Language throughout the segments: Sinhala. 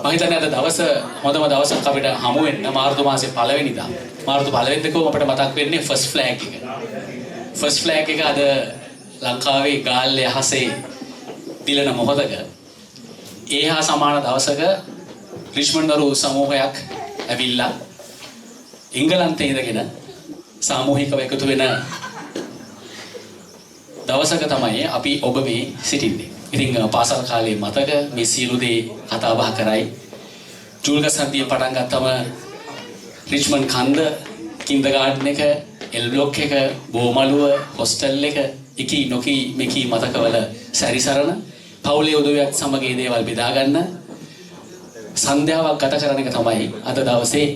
මම හිතන්නේ අද දවස හොඳම දවසක් අපිට හමු වෙන්න මාර්තු මාසේ 1 වෙනිදා. මාර්තු 1 වෙනිදා කොහොම අපිට මතක් වෙන්නේ ෆස්ට් ෆ්ලෑග් එක. ෆස්ට් ෆ්ලෑග් එක අද ලංකාවේ ගාල්ල යහසේ දිලන මොහොතක ඒ හා සමාන දවසක රිච්මන්ඩ් දරු සමූහයක් ඇවිල්ලා එංගලන්තයේ ඉඳගෙන සාමූහිකව එකතු වෙන දවසක තමයි අපි ඔබ මේ සිටින්නේ. ඉතින් පාසල් කාලේ මතක මේ සියලු දේ කතා බහ කරයි. ජූල්ගස් හන්දිය පටන් ගත්තම රිච්මන්ඩ් කන්ද, කින්ඩර්ගාඩන් එක, එල් බ්ලොක් එක, බෝමළුව, හොස්ටල් එක, ඉකි නොකි මෙකි මතකවල සැරිසරන, පවුලේ උදවියත් සමග මේ දේවල් බෙදා ගන්න සන්ධ්‍යාවක් ගත කරන එක තමයි අද දවසේ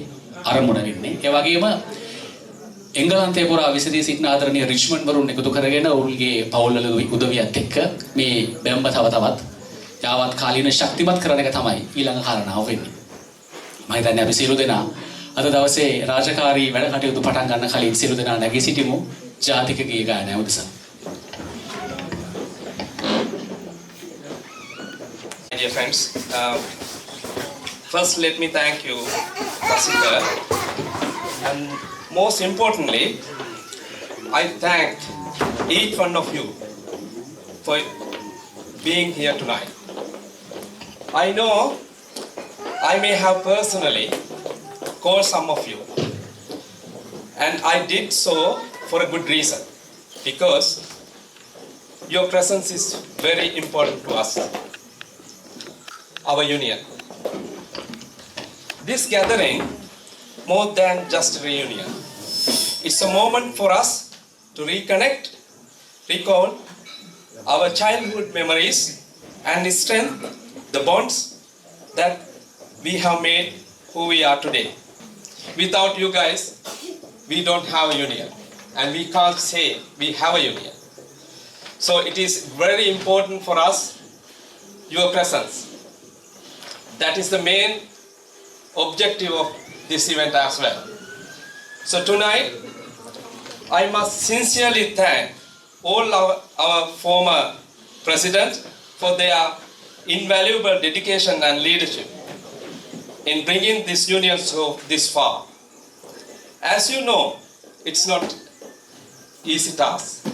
ආරම්භ වෙන්නේ. ඒ වගේම එංගලන්තයේ පුරා විසදී සිටින ආදරණීය රිච්මන්ඩ් වරුන් එකතු කරගෙන ඔවුන්ගේ පවුල්වල උදවියත් එක්ක මේ බැම්බ තව තවත් යාවත් කාලීන ශක්තිමත් කරන එක තමයි ඊළඟ කාරණාව වෙන්නේ. මම හිතන්නේ අපි සියලු දෙනා අද දවසේ රාජකාරී වැඩ කටයුතු පටන් ගන්න කලින් සියලු දෙනා නැගී සිටිමු ජාතික ගී ගායනය උදෙසා. Dear friends, first let me thank you, Rasika, and most importantly, I thank each one of you for being here tonight. I know I may have personally called some of you, and I did so for a good reason, because your presence is very important to us, our union. This gathering, more than just a reunion, it's a moment for us to reconnect, recall our childhood memories and strengthen the bonds that we have made who we are today. Without you guys, we don't have a union, and we can't say we have a union. So it is very important for us, your presence. That is the main objective of this event as well. So tonight, I must sincerely thank all our former presidents for their invaluable dedication and leadership in bringing this union so this far. As you know, it's not easy task.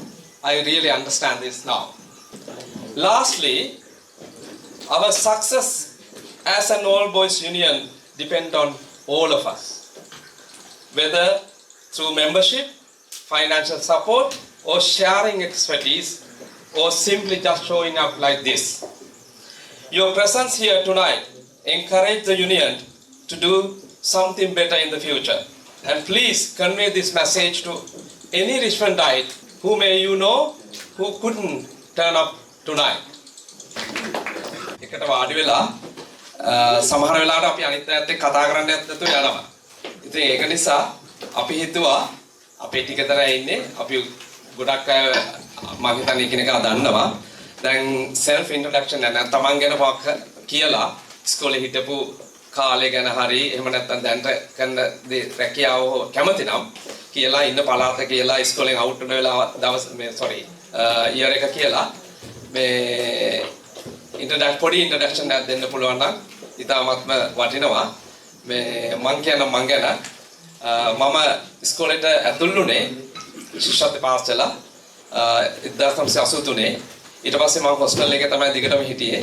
I really understand this now. Lastly, our success as an all boys union depend on all of us, whether through membership, financial support, or sharing expertise, or simply just showing up like this. Your presence here tonight encourage the union to do something better in the future. And please convey this message to any Richmondite who may you know who couldn't turn up tonight. එකට වාඩි වෙලා සමහර වෙලාවට අපි අනිත් අයත් එක්ක කතා කරන්න යද්දී යනවා. ඉතින් ඒක නිසා අපි හිතුවා අපේ ටික තරයි ඉන්නේ අපි ගොඩක් අය මම හිතන්නේ කෙනෙක්ව දන්නවා. දැන් self introduction නැත්නම් තමන් ගැන පොක් කියලා ඉස්කෝලේ හිටපු කාලේ ගැන හරි එහෙම නැත්නම් දැන්ට කරන රැකියාව කැමති නම් කියලා ඉන්න පළාත කියලා ඉස්කෝලෙන් අවුට් වෙන වෙලාව දවස් මේ ඉයර් එක කියලා මේ පොඩි ඉන්ට්‍රොඩක්ෂන් එකක් දෙන්න පුළුවන් නම් ඉතාමත්ම වටිනවා. මේ මං ගැන මම ඉස්කෝලේට ඇතුල් වුණේ ශිෂ්‍යත්ව පාස් කළා 1983. ඊට පස්සේ මම හොස්ටල් එකේ තමයි දිගටම හිටියේ.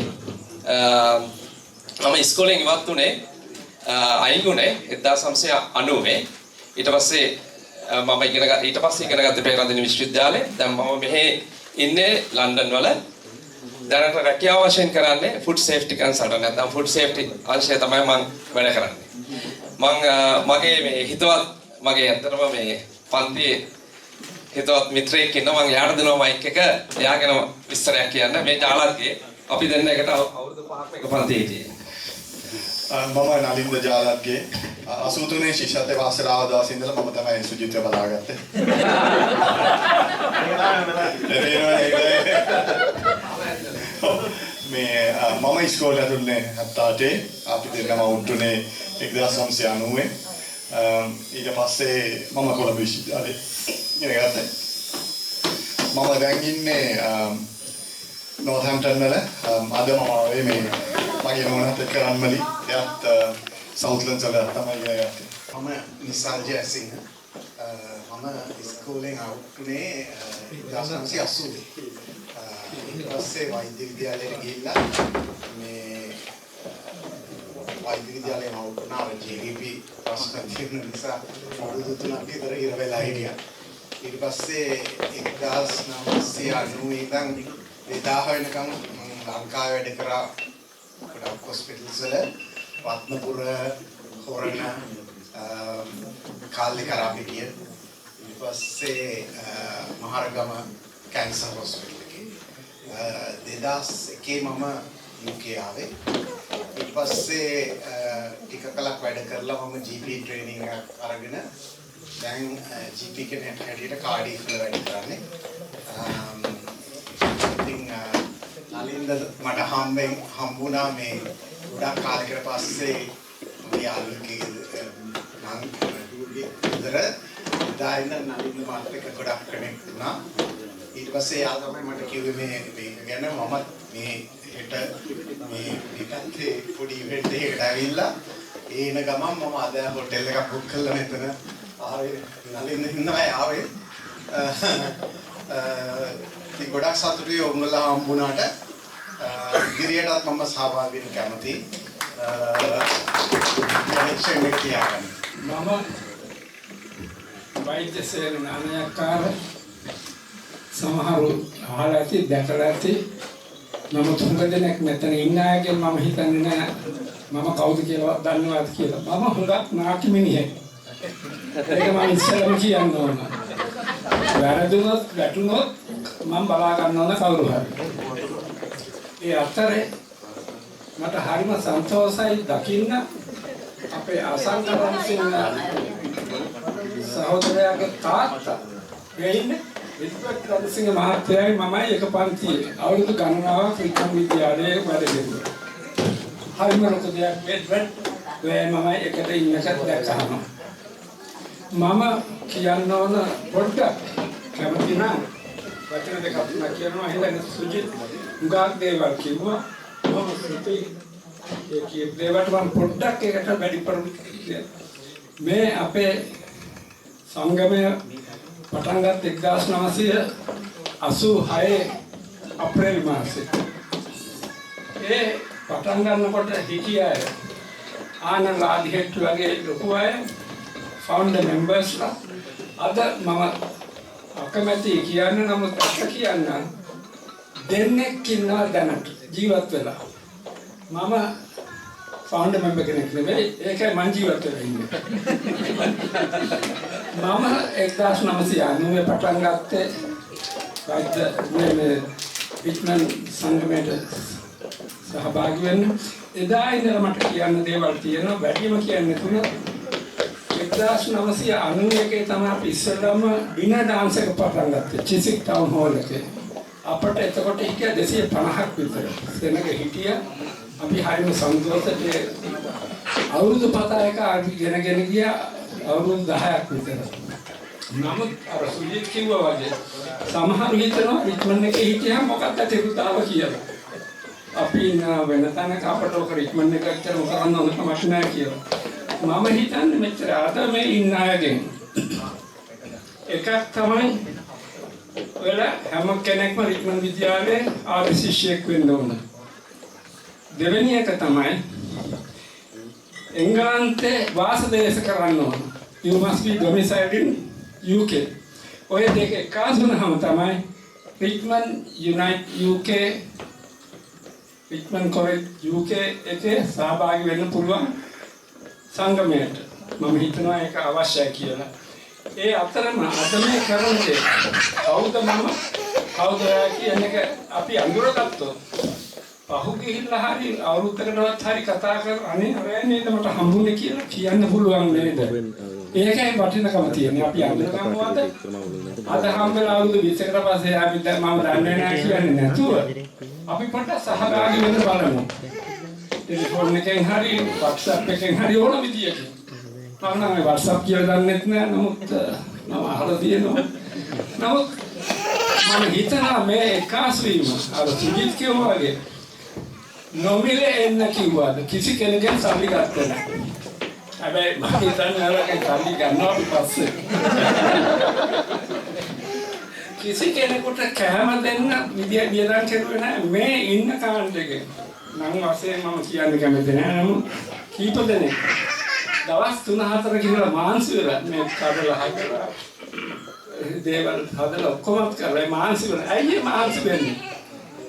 මම ඉස්කෝලෙන් ඉවත් වුණේ අයින් වුණේ 1990. ඊට පස්සේ ඊට පස්සේ ඉගෙන ගත්තේ පෙරදින විශ්වවිද්‍යාලේ. දැන් මම මෙහි ඉන්නේ ලන්ඩන් වල. දැනට රැකියාව වශයෙන් කරන්නේ ෆුඩ් සේෆ්ටි කන්සල්ටන්ට් නැත්නම් ෆුඩ් සේෆ්ටි අංශය තමයි මම වැඩ කරන්නේ. මගේ මේ හිතවත් මගේ ඇත්තටම මේ පන්තියේ හිතවත් මිත්‍රයෙක් ඉන්නවා. මම එයාට දෙනවා මයික් එක. එයා ගැන විස්තරයක් කියන්න. මේ ජාලත්ගේ අපි දෙන්න එකට අවුරුදු 5ක් එක පන්තියේ හිටියේ. මම නලින්ද ජාලත්ගේ 83 ශිෂ්‍යත්ව පාසල ආව දවසේ ඉඳලා මම තමයි සුජිත්ව බලාගත්තේ. මේ මම ඉස්කෝලේ ඇතුළේ 78 අපි දෙන්නම වුණේ 1990. ඊට පස්සේ මම කොළඹ විශ්වවිද්‍යාලේ ඉගෙන ගත්තා. මම දැන් ඉන්නේ Northampton වල අද මම ආවේ මේ මගේ නෝනාත් එක්ක රන්මලි. එයාත් Southlands වල තමයි ඉගෙන ගත්තේ. මම නිසල් ජයසිංහ. මම ඉස්කෝලෙන් අවුට් වුණේ 1980. ඊට පස්සේ වෛද්‍ය විද්‍යාලයට ගිහිල්ලා මේ වෛද්‍ය විද්‍යාලයෙන් අවුට් වුණා. JDP ප්‍රශ්න තියෙන නිසා අවුරුදු 3ක් විතර ඉර වෙලා හිටියා. ඊට පස්සේ 1990 ඉඳන් 2000 වෙනකම් ලංකාවේ වැඩ කරා ගොඩක් හොස්පිටල්ස් වල රත්නපුර හොරණ කාලේ කරා පිටිය ඊට පස්සේ මහරගම කැන්සර් හොස්පිටල් එකේ 2001 මම UK ආවේ ඊට පස්සේ ටික කලක් වැඩ කරලා මම GP ට්‍රේනින්ග් එකක් අරගෙන දැන් GP කෙනෙක් හැටියට කාඩිෆ් වල වැඩ කරන්නේ ඉතින් අලින්ද මට හම්බුණා මේ ගොඩක් කාලයකට පස්සේ මගේ යාළුවෙක්ගේ මං විතර දාන්න නලින්ද මාත් එක්ක ගොඩක් කනෙක්ට් වුණා ඊට පස්සේ යා තමයි මට කිව්වේ මේක ගැන මම මේ හෙට මේ පිටත්තේ පොඩි ඉවෙන්ට් එකකට ඇවිල්ලා ඒන ගමන් මම අද හොටෙල් එකක් බුක් කරලා මෙතන ආවේ නලින්ද ඉන්නවා ආවේ ඉතින් ගොඩක් සතුටුයි ඔයගොල්ලෝ හම්බුණාට ඉදිරියටත් මම සහභාගී වෙන්න කැමතියි කනෙක්ෂන් එක තියාගන්න මම වෛද්‍ය සේවන නායකකාර සමහරු අහලා ඇති දැකලා ඇති මම තුන් දෙනෙක් මෙතන ඉන්න අයගෙන් මම හිතන්නේ නෑ මම කවුද කියලා දන්නවද කියලා මම හුඟක් නාටි මිනිහෙක් ඒක මම ඉස්සෙල්ලාම කියන්න ඕන වැරදුනොත් වැටුනොත් මම බලා ගන්න ඕන කවුරු හරි ඒ අතරේ මට හරිම සන්තෝෂයි දකින්න අපේ අසංකරන්සිංහ සහෝදරයාගේ තාත්තා වෙයින්නේ විද්වත් රන්සිංහ මහත්තයායි මමයි එක පන්තියේ අවුරුදු ගණනාවක් ක්‍රිකට් විද්‍යාලයේ වැඩ කෙරුවා. හරිම ලොකු දෙයක් වෙද්වත් මමයි එකට ඉන්නකත් දැක්කම මම කියන්න ඕන පොඩ්ඩක් කැමති නම් වචන දෙකක් තුනක් කියනවා හිතන්න සුජිත් උගාක් දේවල් කිව්වා මම සිතේ ඒ කිය දේවට මම පොඩ්ඩක් එකට වැඩිපුර මේ අපේ සංගමය පටන් ගත්ත 1986 අප්‍රේල් මාසේ ඒ පටන් ගන්නකොට හිටිය අය ආනන්ද ලාඩිහෙට්ටු වගේ ලොකු අය founder membersලා අද මම අකමැති කියන්නේ නමුත් අත කියන්න දෙන්නෙක් ඉන්නවා දැනට ජීවත් වෙලා මම founder member කෙනෙක් නෙවෙයි ඒකයි මං ජීවත් වෙලා ඉන්නේ මම 1990 පටන් ගත්තේ වෛද්‍ය මේ විඥාන සංගමයට සහභාගී වෙන්න එදා ඉඳලා මට කියන්න දේවල් තියෙනවා වැඩිම කියන්නේ තුන 1991 තමයි අපි ඉස්සෙල්ලාම ඩිනර් ඩාන්ස් එක පටන් ගත්තේ චිසික් ටවුන් හෝල් එකේ අපට එතකොට හිටියා 250ක් විතර සෙනග හිටියා අපි හරිම සන්තෝෂයෙන් අවුරුදු 7ක අපි ගෙනගෙන ගියා අවුරුදු 10ක් විතර නමුත් අර සුජිත් කිව්වා වගේ සමහර හිතනවා රිච්මන්ඩ් එකේ හිටියා මොකක්ද තිරුතාව කියලා අපි ඉන්න වෙන තැනක අපට ඔක රිච්මන්ඩ් එක ඇත්තට කරන්න ඕන කමක් නැහැ කියලා මම හිතන්නේ මෙච්චර අද මේ ඉන්න අයගෙන් එකක් තමයි වල හැම කෙනෙක්ම රිච්මන්ඩ් විද්‍යාලයේ ආර්ය ශිෂ්‍යයෙක් වෙන්න ඕන දෙවෙනි එක තමයි එංගලන්තේ වාසදේශ කරන්න ඕන you must be domiciled in UK ඔය දෙක එකතු වුණාම තමයි Richmond United UK Richmond college UK එකේ සහභාගී වෙන්න පුළුවන් සංගමයට මම හිතනවා ඒක අවශ්‍යයි කියලා. ඒ අතරම අද මේ කරන්නේ කවුද මම කවුද කියන එක අපි අඳුරගත්තොත් පහු ගිහිල්ලා හරි අවුරුද්දකටවත් හරි කතා කර අනේ අර නේද මට හම්බුනේ කියලා කියන්න පුළුවන් නේද? ඒකයි වටිනකම තියෙන්නේ. අපි අඳුරගමුවද? අද හම්බෙලා අවුරුදු 20කට පස්සේ අපි දැන් මම දන්නේ නැහැ කියන්නේ නැතුව අපි පොඩ්ඩක් සහභාගී වෙන්න බලමු. ටෙලිෆෝන් එකෙන් හරි WhatsApp එකෙන් හරි ඕන විදියකින් මම නම් WhatsApp කියලා දන්නෙත් නෑ නමුත් මම අහලා තියෙනවා නමුත් මම හිතනවා මේ එකාස් වීම අර සුජිත් කිව්වා වගේ නොමිලේ එන්න කිව්වාද කිසි කෙනෙක්ගෙන් සල්ලි ගත්තේ නැහැ. හැබැයි මම හිතන්නේ අරගෙන සල්ලි ගන්නවා පස්සේ. කිසි කෙනෙකුට කැම දෙන්න විදිය වියදම් කෙරුවේ නැහැ මේ ඉන්න කාණ්ඩෙක. නම් වශයෙන් මම කියන්න කැමති නැහැ. නමුත් කීප දෙනෙක් දවස් 3-4 කියලා මාන්සි වෙලා මේ කඩලා හදලා දේවල් හදලා ඔක්කොම කරලා මාන්සි වෙලා. ඇයි මාන්සි වෙන්නේ?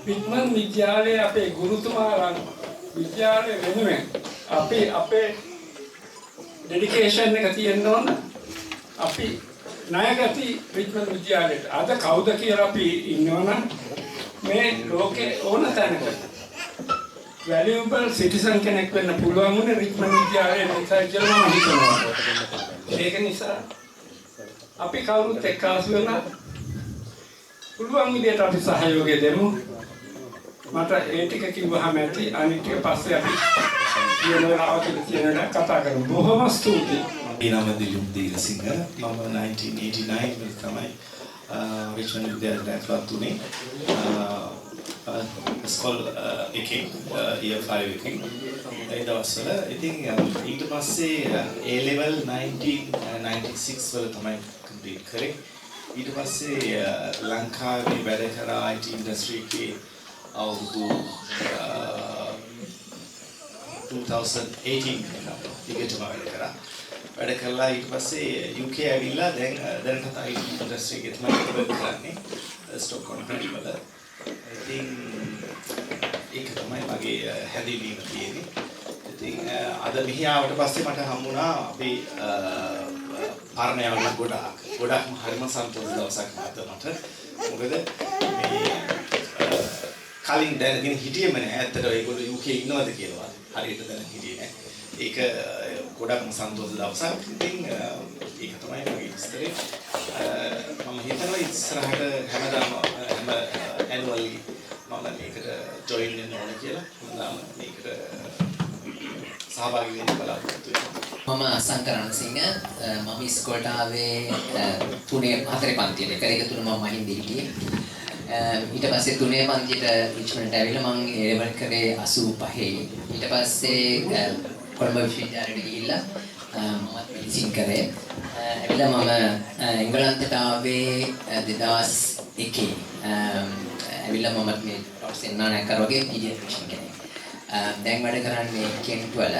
රිච්මන්ඩ් විද්‍යාලයේ අපේ ගුරුතුමාලා විද්‍යාලයේ වෙනුවෙන් අපේ ඩෙඩිකේෂන් එක තියෙන්න ඕන. අපි ණයගති රිච්මන්ඩ් විද්‍යාලයට අද කවුද කියලා අපි ඉන්නවනම් මේ ලෝකේ ඕන තැනක valuable citizen කෙනෙක් වෙන්න පුළුවන් උනේ රිච්මන්ඩ් විද්‍යාලයේ නිසා කියලා මම හිතනවා. ඒක නිසා අපි කවුරුත් එක්කාසු වෙලා පුළුවන් විදිහට අපි සහයෝගය දෙමු. මට ඒ ටික කිව්වහම ඇති අනිත් ටික පස්සේ අපි කියන වෙලාවට කියන කතා කරමු. බොහොම ස්තුතියි. ඊනම දිලුම් දීරසිංහ මම 1989 වල තමයි රිච්මන්ඩ් විද්‍යාලයට ඇතුළත් වුණේ. ස්කෝල් එකේ year 5 එකේ ඒ දවස්වල ඉතින් ඊට පස්සේ A level 1996 වල තමයි complete කරේ. ඊට පස්සේ ලංකාවේ වැඩ කරා IT industry එකේ අවුරුදු 2018 ටිකටම වැඩ කරා. වැඩ කරලා ඊට පස්සේ UK ඇවිල්ලා දැන් කතා IT industry එකේ තමයි වැඩ කරන්නේ ස්ටොක්හෝම් වල. ඉතින් ඒක තමයි මගේ හැදින්වීම තියෙන්නේ. ඉතින් අද මෙහි ආවට පස්සේ මට හම්බුණා අපේ පරණ යාළුවෝ ගොඩක්ම හරිම සතුටු දවසක් මට. මොකද මේ කලින් දැනගෙන හිටියෙම නෑ ඇත්තට ඒගොල්ලෝ UK ඉන්නවද කියලා. හරියට දැන හිටියේ නෑ. ඒක ගොඩක්ම සතුටු දවසක්. ඉතින් ඒක තමයි මගේ විස්තරේ. මම හිතනවා ඉස්සරහට හැමදාම annually මම මේකට join වෙන්න ඕන කියලා. මම මේකට සහභාගී වෙන්න බලාපොරොත්තු වෙනවා. මම අසංකර රණසිංහ මම ඉස්කෝලේට ආවේ 3 පන්තියට. එක තුන මම මහින්දේ හිටියේ. ඊට පස්සේ 3 පන්තියට රිච්මන්ඩ්ට ඇවිල්ලා මම A level කරේ 85. ඊට පස්සේ කොළඹ විශ්වවිද්‍යාලයට ගිහිල්ලා මම මෙඩිසින් කරේ. ඇවිල්ලා මම එංගලන්තයට ආවේ 2001. ඇවිල්ලා මම මේ ඩොක්ටර් සෙන්නානායක වගේ පීඩියාට්‍රිෂියන් කෙනෙක්. දැන් වැඩ කරන්නේ කෙන්ට් වල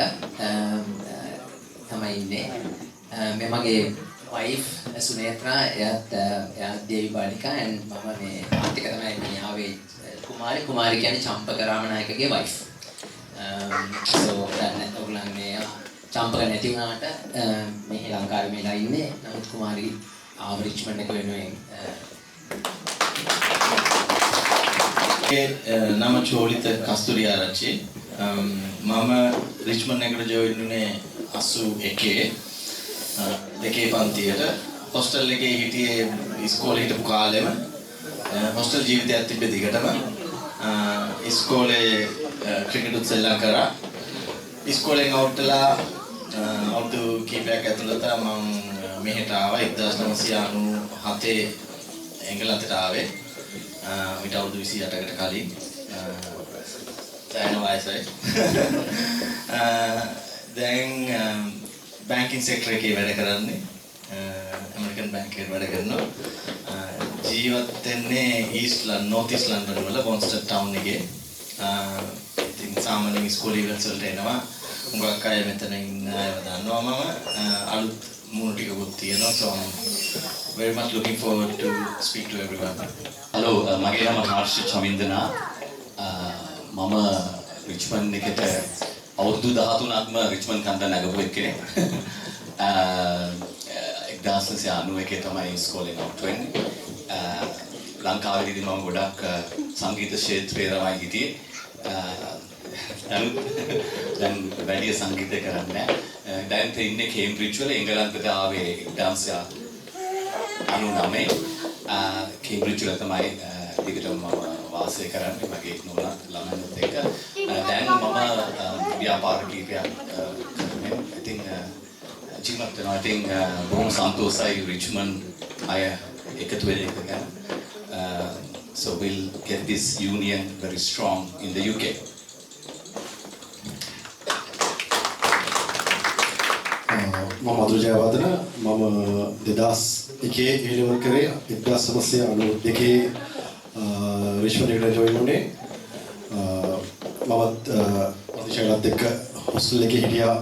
තමයි ඉන්නේ. මේ මගේ wife Sunethra එයාත් Devi Balika and මම මේ ආර්ථික තමයි මේ ආවේ කුමාරි කියන්නේ චම්පක රාමනායකගේ වයිෆ්. so දැන් ඔයගොල්ලන් මේ චම්පක නැති වුණාට මේ ලංකාවේ මේලා ඉන්නේ. නමුත් කුමාරි ආව රිච්මන්ඩ් එක වෙනුවෙන් නම චෝලිත කස්තුරිආරච්චි. මම රිච්මන්ඩ් එකට ජොයින් වුණේ 81 දෙකේ පන්තියට. හොස්ටල් එකේ හිටියේ ඉස්කෝලේ හිටපු කාලෙම. හොස්ටල් ජීවිතයක් තිබ්බේ දිගටම. ඉස්කෝලේ ක්‍රිකට් සෙල්ලම් කරා. ඉස්කෝලෙන් අවුට්ලා අවුරුදු කීපයක් ඇතුළත මම මෙහෙට ආවා 1997 එංගලන්තයට ආවේ. ඊට අවුරුදු 28කට කලින් දැන් වයසයි. දැන් බැංකින් සෙක්ටර් එකේ වැඩ කරන්නේ. ඇමරිකන් බැංක් එකේ වැඩ කරනවා. ජීවත් වෙන්නේ නෝත් ඊස්ට් ලන්ඩන් වල බොන්ස්ටඩ් ටවුන් එකේ. ඉතින් සාමාන්‍යයෙන් ඉස්කෝලේ ඉවර්ස් වලට එනවා. හුඟක් අය මෙතන ඉන්න අයව දන්නවා මම. අලුත් මුණු ටිකකුත් තියෙනවා. So I'm very much looking forward to speak to everyone. Hello, මගේ නම හර්ෂ චමින්දනා. මම රිච්මන්ඩ් එකට අවුරුදු 13ක්ම රිච්මන්ඩ් කන්ද නැගපු එක්කෙනෙක්. 1991 තමයි ඉස්කෝලේ නවුට් වෙන්නේ. ලංකාවේදී මම ගොඩක් සංගීත ක්ෂේත්‍රයේ තමයි හිටියේ. දැන් වැඩි සංගීතය කරන්නේ නැහැ. දැන් ඉන්නේ කේම්බ්‍රිජ් වල එංගලන්තයට ආවේ 1999. කේම්බ්‍රිජ් වල තමයි දිගටම මම වාසය කරන්නේ මගේ නෝනා ළමයින්ත් එක්ක. දැන් මම ව්‍යාපාර කීපයක් කරන්නේ. ඉතින් ජීවත් වෙනවා. ඉතින් බොහොම සන්තෝෂයි රිච්මන්ඩ් අය එකතු වෙන එක ගැන. So we'll get this union very strong in the UK. මම මధుර ජයවර්ධන මම 2001 ඉලෙවල් කරේ 1992 රිච්මන්ඩ් එකට ජොයින් වුණේ මම අධිශාලත් එක්ක හොස්ටල් එකේ හිටියා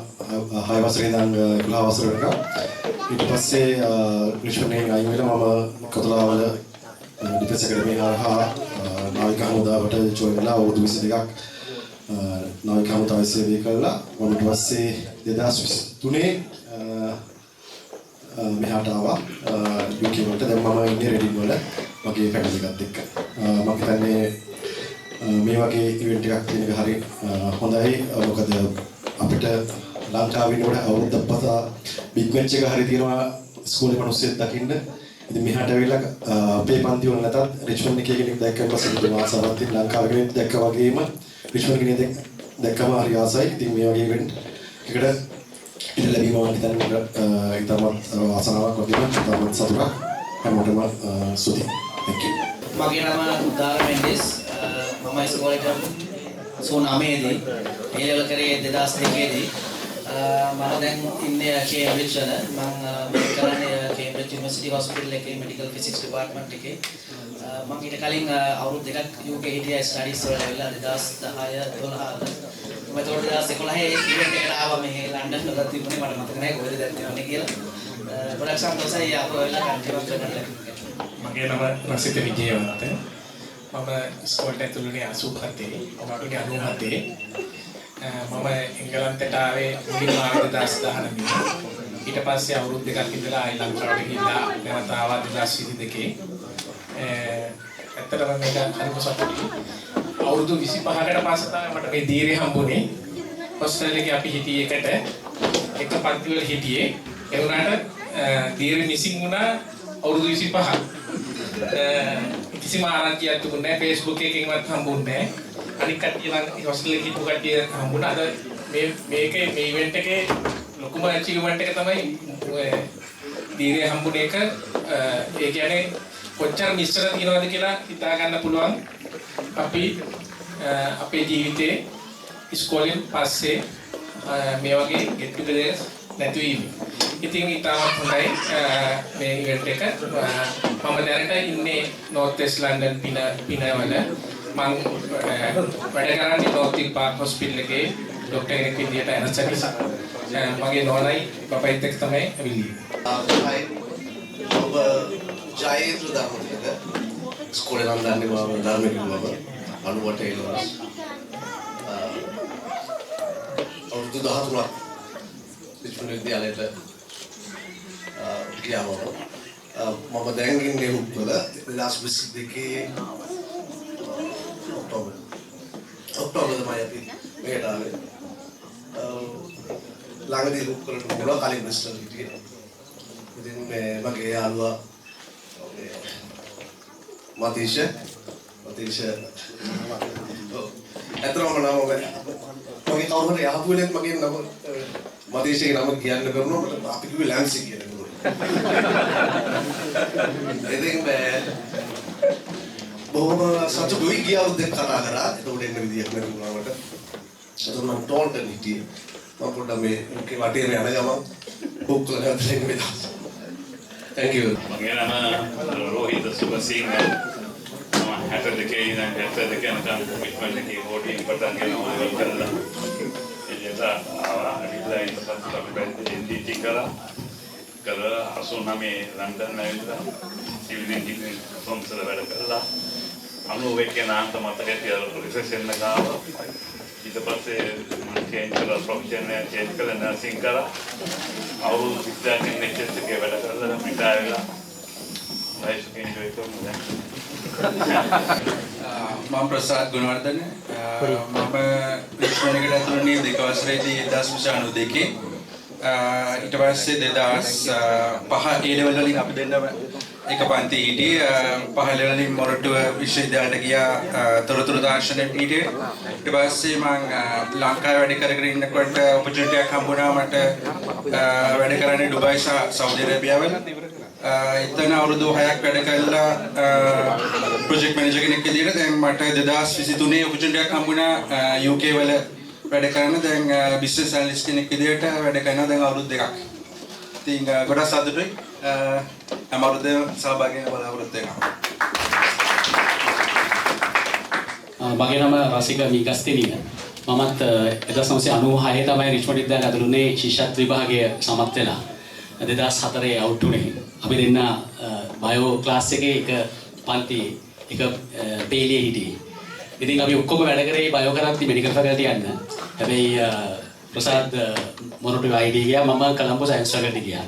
6 වසරේ ඉඳන් 11 වසර වෙනකම් ඊට පස්සේ රිච්මන්ඩ් එකෙන් අයින් වෙලා මම කොතලාවල ඩිෆෙන්ස් අකාඩමි හරහා නාවික හමුදාවට ජොයින් වෙලා අවුරුදු 22ක් නාවික හමුදාවේ සේවය කළා මම ඊට පස්සේ 2023 මෙහාට ආවා UK වලට දැන් මම ඉන්නේ රෙඩින් වල මගේ ෆැමිලි එකත් එක්ක මම හිතන්නේ මේ වගේ ඉවෙන්ට් එකක් තියෙන එක හරි හොඳයි මොකද අපිට ලංකාවේ ඉන්නකොට අවුරුද්දක් පතා බිග් මැච් එක හරි තියෙනවා ස්කූලේ මිනිස්සුත් දකින්න ඉතින් මෙහාට ඇවිල්ලා අපේ පන්ති වල නැතත් රිච්මන්ඩ් එකේ කෙනෙක් දැක්කම පස්සේ මාසාවක් තියෙන ලංකාවේ කෙනෙක් දැක්කා වගේම රිච්මන්ඩ් කෙනෙක් දැක්කම හරි ආසයි ඉතින් මේ වගේ ඉවෙන්ට් එකට ඉත ලැබීම මම හිතන්නේ ඉතාමත් ආසනාවක් වගේම ඉතාමත් සතුටක් හැමෝටම ස්තුතියි. Thank you. මගේ නම උදාර මෙන්ඩිස් මම ඉස්කෝලේට 99 දී ඒ ලෙවල් කරේ 2002 දී මම දැන් ඉන්නේ කේම්බ්‍රිජ් වල මම කරන්නේ කේම්බ්‍රිජ් යුනිවර්සිටි හොස්පිටල් එකේ මෙඩිකල් ෆිසික්ස් ඩිපාර්ට්මන්ට් එකේ මම ඊට කලින් අවුරුදු දෙකක් UK හිටියා ස්ටඩීස් වල ඇවිල්ලා 2010 12 මම ඒතකොට 2011 ඉවෙන්ට් එකට ආවා මේ ලන්ඩන් වල තිබුණේ මට මතක නැහැ කොහෙද දැන් තියෙන්නේ කියලා ගොඩක් සන්තෝෂයි ආපහු වෙලා කන්ටිනියු කරන්න. මගේ නම රසිත විජේවර්ධන මම ඉස්කෝලේට ඇතුළු වුණේ 87 ඔබට 97 මම එංගලන්තයට ආවේ මුලින්ම 2019 ඊට පස්සේ අවුරුදු දෙකක් ඉඳලා ආයි ලංකාවට ගිහිල්ලා නැවත ආවා 2022 ඇත්තටම මේක හරිම සතුටුයි අවුරුදු 25කට පස්සේ තමයි මට මේ දීරේ හම්බුනේ හොස්ටල් එකේ අපි හිටියේ එකට එක පන්ති වල හිටියේ ඒ වුණාට දීරේ මිසින් වුණා අවුරුදු 25ක් කිසිම ආරංචියක් තිබුණේ නැහැ Facebook එකකින්වත් හම්බුන්නේ නැහැ අනික කට්ටිය නම් හොස්ටල් එකේ හිටපු කට්ටිය හම්බුණා අද මේකේ මේ ඉවෙන්ට් එකේ ලොකුම අචීව්මන්ට් එක තමයි දීරේ හම්බුනේ එක ඒ කියන්නේ කොච්චර මිස්තර තියනවද කියලා හිතා ගන්න පුළුවන් අපි අපේ ජීවිතේ ඉස්කෝලෙන් පස්සේ මේ වගේ get together නැති වීම. ඉතින් ඉතාමත් හොඳයි මේ ඉවෙන්ට් එක. මම දැනට ඉන්නේ North West London පිනවල. මම වැඩ කරන්නේ North Park Hospital එකේ ડોක්ටර් කෙනෙක් විදියට ඇනස්තටිස්. මගේ නෝනයි බබයිත් එක්ක තමයි ඇවිල්ලා. ඔබ ජයේන්ද්‍ර ධර්මතිලක ඉස්කෝලේ නම් දන්නේ මම ධර්මයේ කිව්වම 98 ඉලවස් අවුරුදු 13ක් රිච්මන්ඩ් විද්‍යාලයට ගියාම මම දැන් ඉන්නේ උඩුවල 2022 ඔක්තෝබර් තමයි අපි මේකට ආවේ ළඟදී බුක් කරලා මොනවා කලින් බ්‍රිස්ටල් හිටියේ ඉතින් මගේ යාළුවා මතීෂ ඇත්තටම නම මගේ කවුරුහරි යහපු වෙලෙත් මගේ නම මතීෂගේ නම කියන්න බැරුණා මට අපි කිව්වේ ලැන්සි කියලා ඉතින් බොහොම සතුටුයි ගිය අවුරුද්දේ කතා කරා එතකොට එන්න විදියක් නැතුණා මට එතකොට මම ටෝල්ටන් හිටියේ මම පොඩ්ඩක් මේ වටේ යන ගමන් බුක් කරලා දෙන්න වෙලා Thank you. මගේ නම රෝහිත සුබසිංහ. මම 62 ඉඳන් 72 යනකම් රිච්මන්ඩ් එකේ හෝටල් පටන් ගන්නවා වල කරලා. එළියට ආවා. අනිත්ලා ඉඳන් අපි බැලුවේ NDT කරා. 89 ලන්ඩන් ඇවිල්ලා සිවිල් ඉන්ජිනියරින් කොම්සල වැඩ කරලා. 91 නාන්ත මතකයේ තියලා රිසර්ච් එක ආවා. ඊට පස්සේ මම චේන්ජ් කරලා ප්‍රොෆෙෂන් එක චේන්ජ් කරලා නර්සිං කරා. අවුරුදු 30ක් NHS එකේ වැඩ කරලා රිටයර් වෙලා ලයිෆ් එක එන්ජොයි කරනවා. මම ප්‍රසාද් ගුණවර්ධන මම රිච්මන්ඩ් එකට ඇතුළු වුණේ 2 වසරේදී 1992 ඊට පස්සේ 2005 A level වලින් අපි දෙන්නම එක පන්ති හිටියේ 5 level වලින් මොරටුව විශ්වවිද්‍යාලයට ගියා තොරතුරු තාක්ෂණයට හිටියේ ඊට පස්සේ මම ලංකාවේ වැඩ කරගෙන ඉන්නකොට ඔපචුනිටි එකක් හම්බුණා මට වැඩ කරන්නේ ඩුබායි සහ සෞදි අරේබියාවල එතන අවුරුදු 6ක් වැඩ කළා ප්‍රොජෙක්ට් මැනේජර් කෙනෙක් විදිහට. දැන් මට 2023 ඔපචුනිටියක් හම්බුණා UK වල වැඩ කරන්න. දැන් බිස්නස් ඇනලිස්ට් කෙනෙක් විදිහට වැඩ කරනවා දැන් අවුරුදු 2ක්. ඉතින් ගොඩක් සතුටුයි. හැම අවුරුද්දේම සහභාගී වෙන්න බලාපොරොත්තු වෙනවා. මගේ නම රසික මීගස්තිනිය. මමත් 1996 තමයි රිච්මන්ඩ් විද්‍යාලය ඇතුළුනේ ශිෂ්‍යත්ව විභාගය සමත් වෙලා 2004 අවුට් වුණේ. අපි දෙන්න බයෝ ක්ලාස් එකේ එක පන්තියේ එක පේලියේ හිටියේ. ඉතින් අපි ඔක්කොම වැඩ කරේ බයෝ කරද්දි මෙඩිකල් ෆැකල්ටි යන්න. හැබැයි ප්‍රසාද් මොනටු ID ගියා, මම කොළඹ සයන්ස් ෆැකල්ටි ගියා.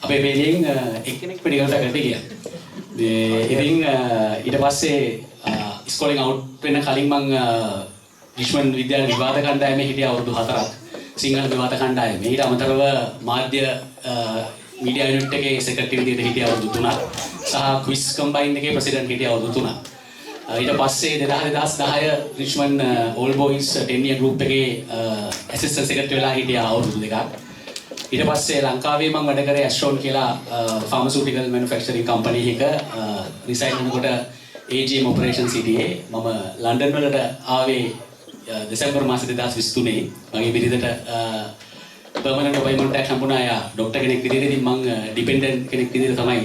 අපේ පේලියෙන් එක්කෙනෙක් මෙඩිකල් ෆැකල්ටි ගියා. ඉතින් ඊට පස්සේ ඉස්කෝලෙන් අවුට් වෙන කලින් මම රිච්මන්ඩ් විද්‍යාලය විවාද කණ්ඩායමේ හිටියා අවුරුදු 4ක්. සිංහල විවාද කණ්ඩායමේ. ඊට අමතරව මාධ්‍ය මීඩියා යුනිට් එකේ සෙක්‍රටරි විදිහට හිටියා අවුරුදු 3ක්. සහ ක්විස් කම්බයින් එකේ ප්‍රෙසිඩන්ට් හිටියා අවුරුදු 3ක්. ඊට පස්සේ 2010 Richmond all boys 10 year group එකේ ඇසිස්ටන්ට් සෙක්‍රටරි වෙලා හිටියා අවුරුදු 2ක්. ඊට පස්සේ ලංකාවේ මම වැඩ කරේ ඇස්ට්‍රෝන් කියලා ෆාමසිටිකල් මැනුෆැක්චරින් කම්පැනි එක රිසයින් වෙනකොට AGM ඔපරේෂන්ස් හිටියේ. මම ලන්ඩන් වලට ආවේ දෙසැම්බර් මාසේ 2023 මගේ බිරිඳට පර්මනන්ට් අපොයින්ට්මන්ට් එකක් හම්බුණා. යා ડોක්ටර් කෙනෙක් විදිහට. ඉතින් මම ඩිපෙන්ඩන්ට් කෙනෙක් විදිහට තමයි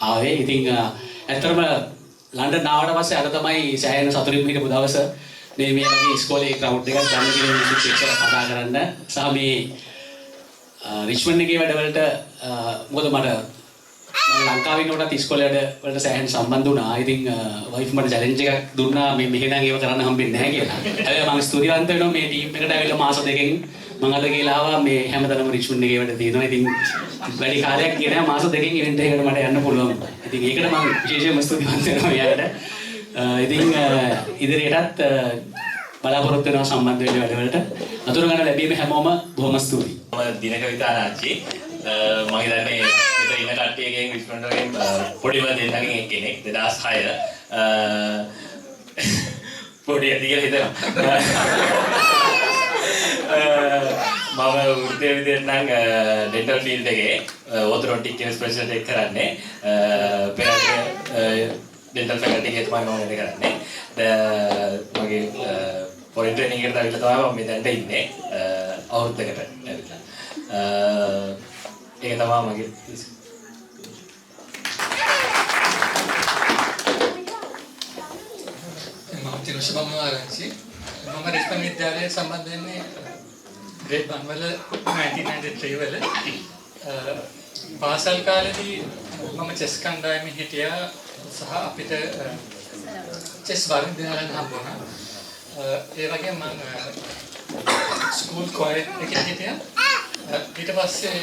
ආවේ. ඉතින් ඇත්තටම ලන්ඩන් ආවට පස්සේ අර තමයි සෑහෙන සතුටින් හිටපු දවස. මේ වගේ ඉස්කෝලේ ග්‍රවුන්ඩ් එකක් ගන්න කියන මිනිස්සුත් එක්ක කතා කරන්න සහ මේ රිච්මන්ඩ් එකේ වැඩවලට මොකද මම ලංකාවේ ඉන්නකොට ඉස්කෝලේ වලට සෑහෙන සම්බන්ධ වුණා. ඉතින් වයිෆ් මට චැලෙන්ජ් එකක් දුන්නා මේ මෙහෙනම් ඒව කරන්න හම්බෙන්නේ නැහැ කියලා. හැබැයි මම ස්තුතිවන්ත වෙනවා මේ ටීම් එකට ඇවිල්ලා මාස දෙකකින් මම අද කියලා ආවා මේ හැමදාම රිච්මන්ඩ් එකේ වැඩ තියෙනවා. ඉතින් වැඩි කාලයක් ගියේ නැහැ. මාස දෙකකින් ඉවෙන්ට් එකකට මට යන්න පුළුවන්. ඉතින් ඒකට මම විශේෂයෙන්ම ස්තුතිවන්ත වෙනවා එයාට. ඉතින් ඉදිරියටත් බලාපොරොත්තු වෙනවා සම්බන්ධ වෙන්න වැඩවලට. අතුරු ගන්න ලැබීම හැමෝම බොහොම ස්තුතියි. මම දිනක විතානාච්චි මම හිතන්නේ මෙතන ඉන්න කට්ටියගෙන් රිච්මන්ඩ් වලින් පොඩිම දෙන්නගෙන් කෙනෙක් 2006 පොඩි ඇතික හිතනවා. මම වෘත්තීය විදිහට නම් ඩෙන්ටල් ෆීල්ඩ් එකේ ඕතොඩොන්ටික් කෙස් ස්පෙෂලිස්ට් එක කරන්නේ. පෙරේ ඩෙන්ටල් ෆැකල්ටි එකේ තමයි මම වැඩ කරන්නේ. මගේ පොරි ට්‍රේනින් එකට ආවිල්ලා තමයි මම මෙතනට ඉන්නේ. අවුරුද්දකට ඇවිල්ලා. ඒක තමයි මගේ මම තිරුෂබම ආරංචි. මම රිච්මන්ඩ් විද්‍යාලයට සම්බන්ධ වෙන්නේ ග්‍රේඩ් 1 වල 1993 වල පාසල් කාලේදී මම චෙස් කණ්ඩායමේ හිටියා සහ අපිට චෙස් වර්ග දෙකක් හම්බුණා. ඒ වගේම මම ස්කූල් කොයර් එකේ හිටියා. ඊට පස්සේ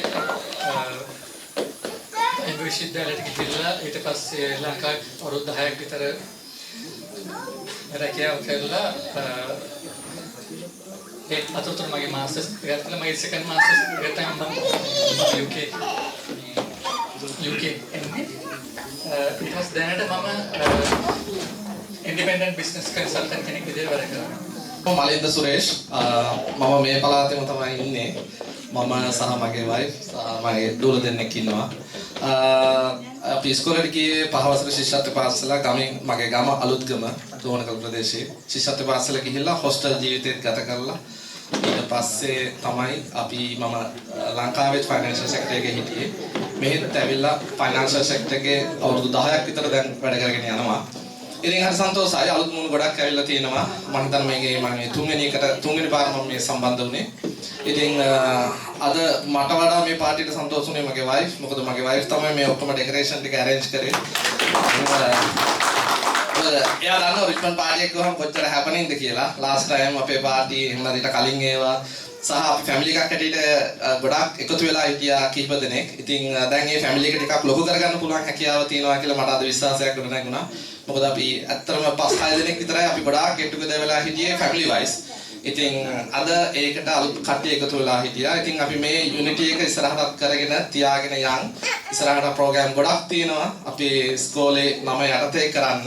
විශ්වවිද්‍යාලයට ගිහිල්ලා ඊට පස්සේ ලංකාවේ අවුරුදු 10ක් විතර රැකියාව කළා. ඒ අතරතුර මගේ මාස්ටර්ස් එකක් කළා. මගේ සෙකන්ඩ් මාස්ටර්ස් එක තමයි මම UK එන්නේ. ඊට පස්සේ දැනට මම ඉන්ඩිපෙන්ඩන්ට් බිස්නස් කන්සල්ටන්ට් කෙනෙක් විදිහට වැඩ කරනවා. මලින්ද සුරේෂ් මම මේ පළාතේම තමයි ඉන්නේ. මම සහ මගේ වයිෆ් සහ මගේ දූල දෙන්නෙක් ඉන්නවා. අපි ඉස්කෝලේට ගියේ 5 වසර ශිෂ්‍යත්ව පාසල ගමින් මගේ ගම අලුත්ගම දෝණකල් ප්‍රදේශයේ ශිෂ්‍යත්ව පාසල ගිහිල්ලා හොස්ටල් ජීවිතයත් ගත කරලා ඊට පස්සේ තමයි අපි මම ලංකාවේ ෆයිනෑන්ෂල් සෙක්ටර් එකේ හිටියේ. මෙහෙත් ඇවිල්ලා ෆයිනෑන්ෂල් සෙක්ටර් එකේ අවුරුදු 10ක් විතර දැන් වැඩ කරගෙන යනවා. ඉතින් හරි සන්තෝෂයි. අලුත් මුණු ගොඩක් ඇවිල්ලා තියෙනවා. මම හිතන්නේ මේකේ මම මේ තුන්වෙනි පාර මම මේ සම්බන්ධ වුණේ. ඉතින් අද මට වඩා මේ පාර්ටියට සන්තෝෂ වුණේ මගේ වයිෆ්. මොකද මගේ වයිෆ් තමයි මේ ඔක්කොම ඩෙකරේෂන් ටික arrange කරේ. එයා දන්නවා රිච්මන්ඩ් පාර්ටි එක ගහම කොච්චර හැපනින්ද කියලා. last time අපේ පාර්ටි එහෙම ඊට කලින් ඒවා සහ අපි ෆැමිලි එකක් හැටියට ගොඩාක් එකතු වෙලා හිටියා කිහිප දෙනෙක්. ඉතින් දැන් මේ ෆැමිලි එක ටිකක් ලොකු කරගන්න පුළුවන් හැකියාව තියෙනවා කියලා මට අද විශ්වාසයක් ගොඩනැගුණා. මොකද අපි ඇත්තටම 5-6 දෙනෙක් විතරයි අපි ගොඩාක් get together වෙලා හිටියේ family wise. ඉතින් අද ඒකට අලුත් කට්ටිය එකතු වෙලා හිටියා. ඉතින් අපි මේ unity එක ඉස්සරහට කරගෙන තියාගෙන යන් ඉස්සරහට program ගොඩක් තියෙනවා. අපි ඉස්කෝලේ නම යටතේ කරන්න.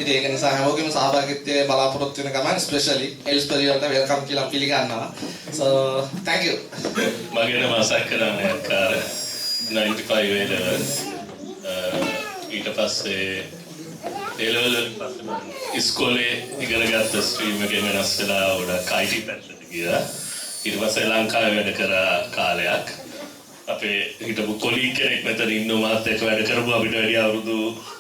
ඉතින් ඒක නිසා හැමෝගෙම සහභාගීත්වය බලාපොරොත්තු වෙන ගමන් especially Elsbury වලට welcome කියලා පිළිගන්නවා. So thank you. මගේ නම අසක් කරන්නේ කාර 95 A levels. ඊට පස්සේ A level පස්සේ මම ඉස්කෝලේ ඉගෙන ගත්ත ස්ට්‍රීම් එකේ වෙනස් වෙලා ගොඩක් IT පැත්තට ගියා. ඊට පස්සේ ලංකාවේ වැඩ කරා කාලයක්. අපේ හිටපු කොලීග් කෙනෙක් මෙතන ඉන්න මාත් එක්ක වැඩ කරපු අපිට වැඩි අවුරුදු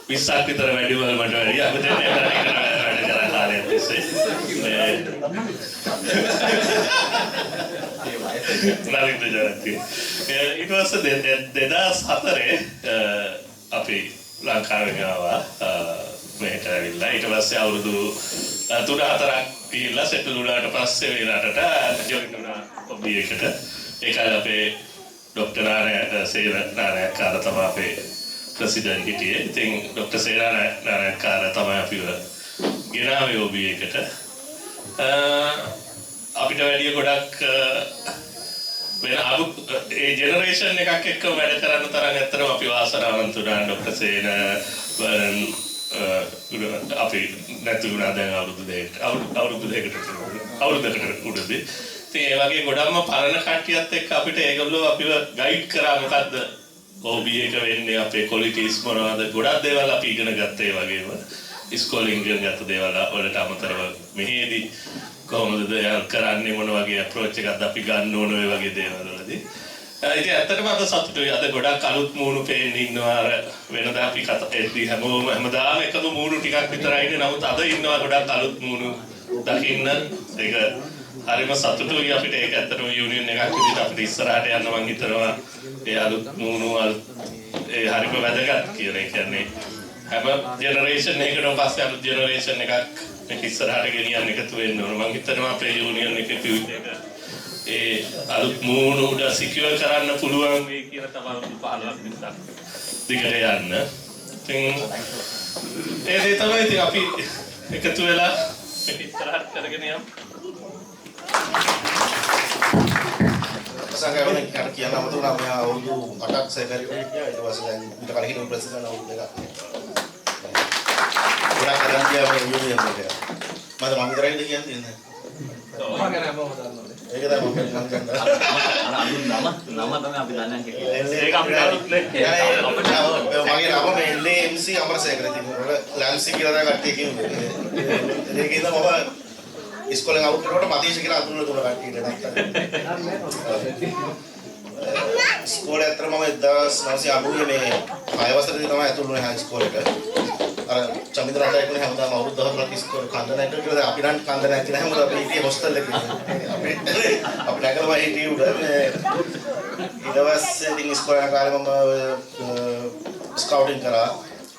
20ක් විතර වැඩි වල මට වැඩි අපි දෙන්න වැඩ කරා කාලයක් තිස්සේ. ඊට පස්සේ 2004 අපි ලංකාවෙන් ආවා මෙහෙට ඇවිල්ලා. ඊට පස්සේ අවුරුදු 3-4ක් ගිහිල්ලා සෙටල් වුණාට පස්සේ මේ රටට ජොයින් වුණා හොබි එකට. ඒකයි අපේ Dr. Naranayakara තමයි අපේ ප්‍රෙසිඩන්ට් හිටියේ. ඉතින් Dr. Naranayakara තමයි අපිව ගෙනාවේ OB එකට. අපිට වැඩි ගොඩක් වෙන ඒ ජෙනරේෂන් එකක් එක්ක වැඩ කරන්න තරම් ඇත්තටම අපි වාසනාවන්ත වුණා. Dr. සේන අපි නැති වුණා දැන් අවුරුද්දකට උඩදී. ඉතින් ඒ වගේ ගොඩක්ම පරණ කට්ටියත් එක්ක අපිට ඒගොල්ලෝ අපිව ගයිඩ් කරා මොකද්ද OB එක වෙන්නේ, අපේ ක්වොලිටිස් මොනවද, ගොඩක් දේවල් අපි ඉගෙන ගත්තා. ඒ වගේම ඉස්කෝලේ ඉගෙන ගත්ත දේවල් වලට අමතරව මෙහෙදී කොහොමද කරන්නේ, මොන වගේ අප්‍රෝච් එකක්ද අපි ගන්න ඕන, ඔය වගේ දේවල් වලදී. ඉතින් ඇත්තටම අද සතුටුයි. අද ගොඩක් අලුත් මූණු පේන්න ඉන්නවා. අර වෙනදා අපි කතාෙද්දී හැමදාම එකම මූණු ටිකක් විතරයි ඉන්නේ. නමුත් අද ඉන්නවා ගොඩක් අලුත් මූණු දකින්න. ඒක හරිම සතුටුයි අපිට. ඒක ඇත්තටම යුනියන් එකක් විදිහට අපිට ඉස්සරහට යන්න මං හිතනවා. ඒ අලුත් මූණු ඒ හරිම වැදගත් කියන එක. කියන්නේ හැම ජෙනරේෂන් එකකටම පස්සේ අලුත් ජෙනරේෂන් එකක් මේක ඉස්සරහට ගෙනියන්න එකතු වෙන්න ඕන. මං හිතනවා අපේ යුනියන් එකේ ෆියුචර් එක ඒ අලුත් මූණු උඩ සිකියුර් කරන්න පුළුවන් වෙයි කියලා තමයි 15ක් විතර දිගට යන්න. ඉතින් ඒ දේ තමයි ඉතින් අපි එකතු වෙලා මේක ඉස්සරහට කරගෙන යමු. සංගයවන කියන අමතුනා මම අවුරුදු 8ක් සැකරි වෙන්නේ. ඊට පස්සේ දැන් ඊට කලින් හිටපු ප්‍රෙසිඩන්ට් අවුරුදු 2ක්. ගොඩක් කරන් ගියා මේ යුනියන් එක. මම විතරයිද කියන්නේ. ඒක තමයි මම කියන්නේ. නම තමයි අපි දන්නේ නැහැ. ඒක අපිට අලුත් නේ. මගේ නම මේ LMC අමරසේකර. ඉතින් ලැන්සි කියලා කට්ටිය කියන්නේ. ඒකේද මම ඉස්කෝලෙන් අවුට් කරනකොට මතීෂ කියලා අඳුරන තුන කට්ටියට ඉස්කෝලේ අතර මම 1990 මේ 6 වසරේදී තමයි ඇතුළු වුණේ හයි ස්කෝලේට. අර චමින්ද රටායකුනේ හැමදාම අවුරුදු 14ක් ඉස්කෝලේ කන්ද නැහැ කියලා අපි නම් කන්ද නැහැ කියලා හැමදාම අපි හිටියේ හොස්ටල් එකේ. අපි නැගලා හිටියේ උඩ මේ ඊට පස්සේ ඉතින් ඉස්කෝලේ කාලේ මම ස්කවුටින් කරා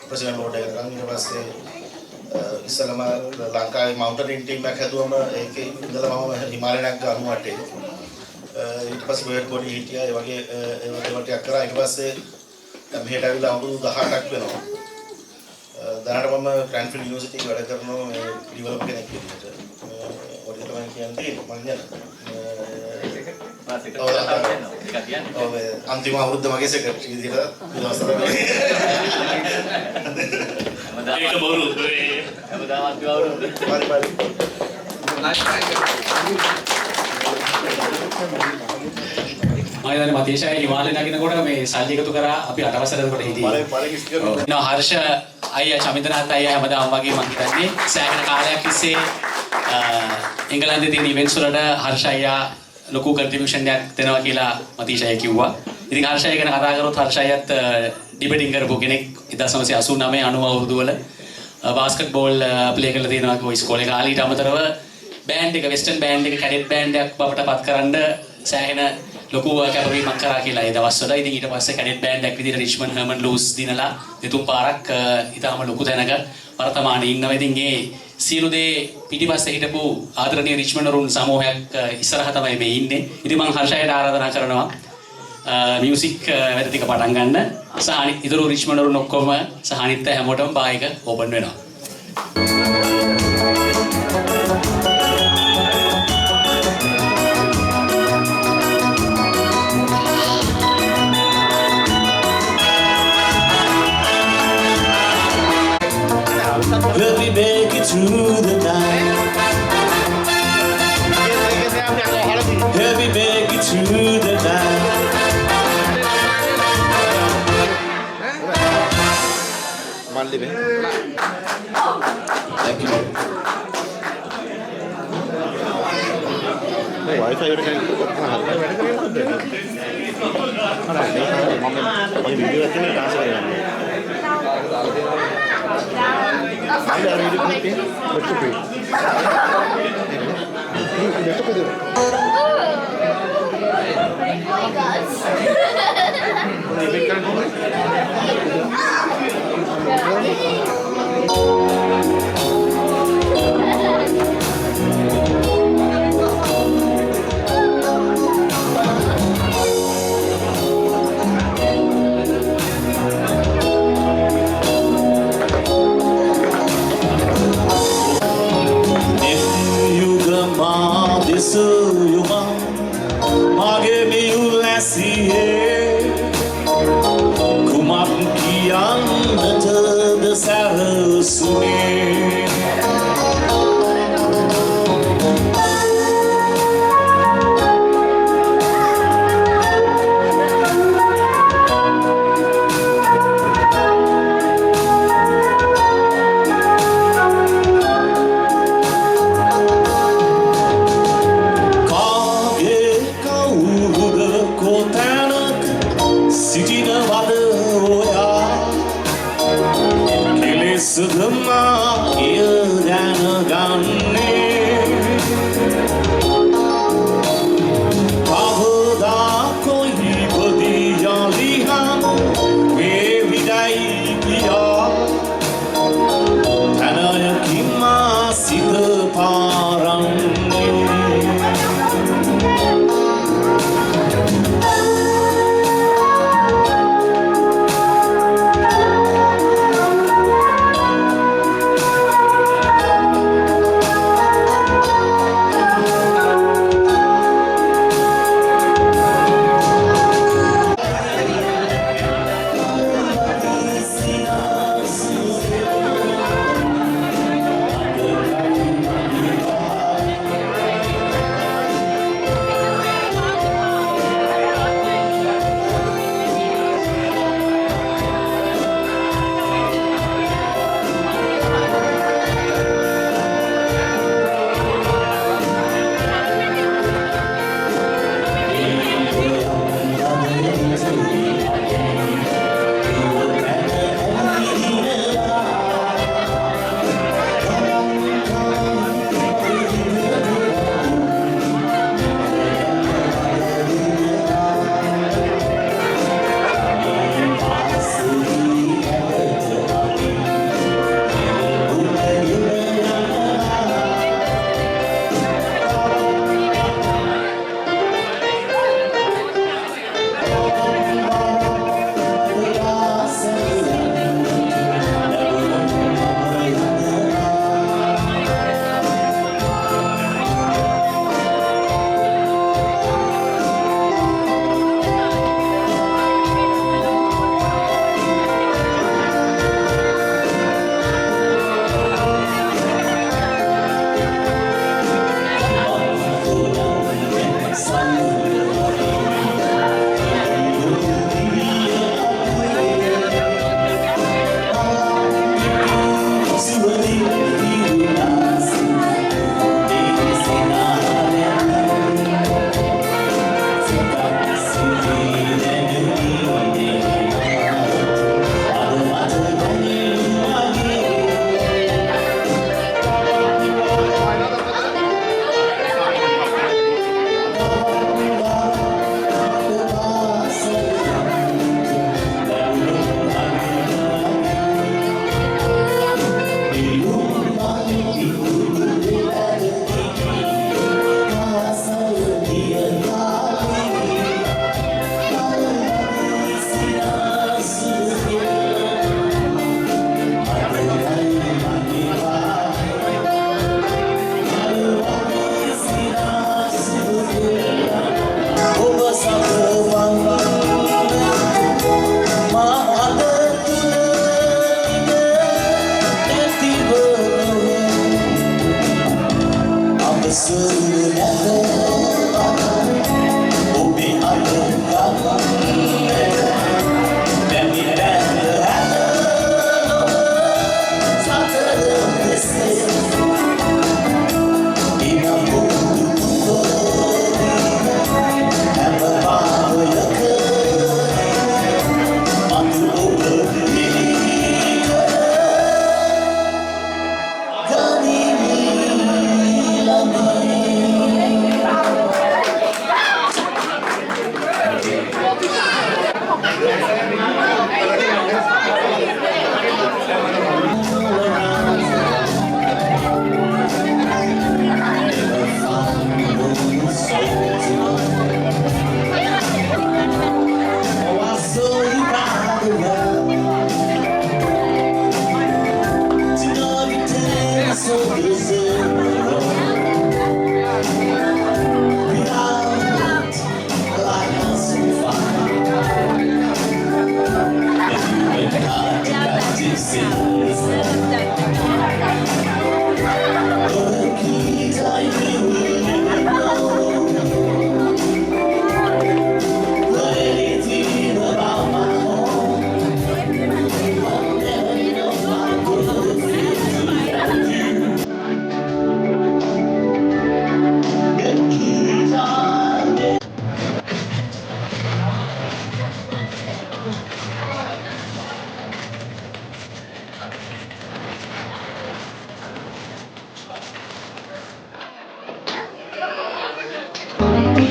ප්‍රෙසිඩන්ට් බෝඩ් එකට. ඊට පස්සේ ඉස්සලම ලංකාවේ මවුන්ටේන් ටීම් එකක් හැදුවම ඒකේ ඉඳලා මම හිමාලයන්ක් 98 ඊට පස්සේ බර්ඩ් බොඩි හිටියා. ඒ වගේ ටිකක් කරා. ඊට පස්සේ මෙහෙට ඇවිල්ලා අවුරුදු 18ක් වෙනවා. දැනට මම ක්‍රැන්ෆීල්ඩ් යුනිවර්සිටි එකේ වැඩ කරනවා මේ ඩෙවලොපර් කෙනෙක් විදිහට. ඔය තමයි කියන්නේ මම කියන්නේ. අන්තිම අවුරුද්ද මගේ සෙක්‍රටරි විදිහට දවසට ඒක බොරු හැමදාම අන්තිම අවුරුද්ද. මම දැන් මතීෂයි හිමාලය නගිනකොට මේ සල්ලි එකතු කරා අපි 8 වසරකට හිටියේ. නෝ හර්ෂ අයියා චමින්දනාත් අයියා හැමදාම වගේ මම හිතන්නේ සෑහෙන කාලයක් තිස්සේ එංගලන්තයේ තියෙන ඉවෙන්ට්ස් වලට හර්ෂ අයියා ලොකු කන්ට්‍රිබියුෂන් එකක් දෙනවා කියලා මතීෂ අයියා කිව්වා. ඉතින් හර්ෂ අයියා ගැන කතා කරොත් හර්ෂ අයියාත් ඩිබේටින් කරපු කෙනෙක් 1989 90 අවුරුදු වල බාස්කට් බෝල් ප්ලේ කරලා තියෙනවා කොයි ඉස්කෝලේ කාලේ. ඊට අමතරව බෑන්ඩ් එක වෙස්ටර්න් බෑන්ඩ් එක කැඩෙට් බෑන්ඩ් එකක් බවට පත්කරන්න සෑහෙන ලොකු කැපවීමක් කරා කියලා ඒ දවස්වල. ඉතින් ඊට පස්සේ කැඩෙට් බෑන්ඩ් එකක් විදිහට රිච්මන්ඩ් හර්මන් ලූස් දිනලා දෙතුන් පාරක් ඊටාම ලොකු තැනක වර්තමානයේ ඉන්නවා. ඉතින් ඒ සියලු දේ පිටිපස්සේ හිටපු ආදරණීය රිච්මන්ඩ් රුන් සමූහයක් ඉස්සරහ තමයි මේ ඉන්නේ. ඉතින් මම හර්ෂයට ආරාධනා කරනවා මියුසික් වැඩ ටික පටන් ගන්න. සහ ඉතුරු රිච්මන්ඩ් රුන් ඔක්කොම සහ අනිත් හැමෝටම බායක ඕපන් වෙනවා. Will we make it through the night? Will we make it through the night?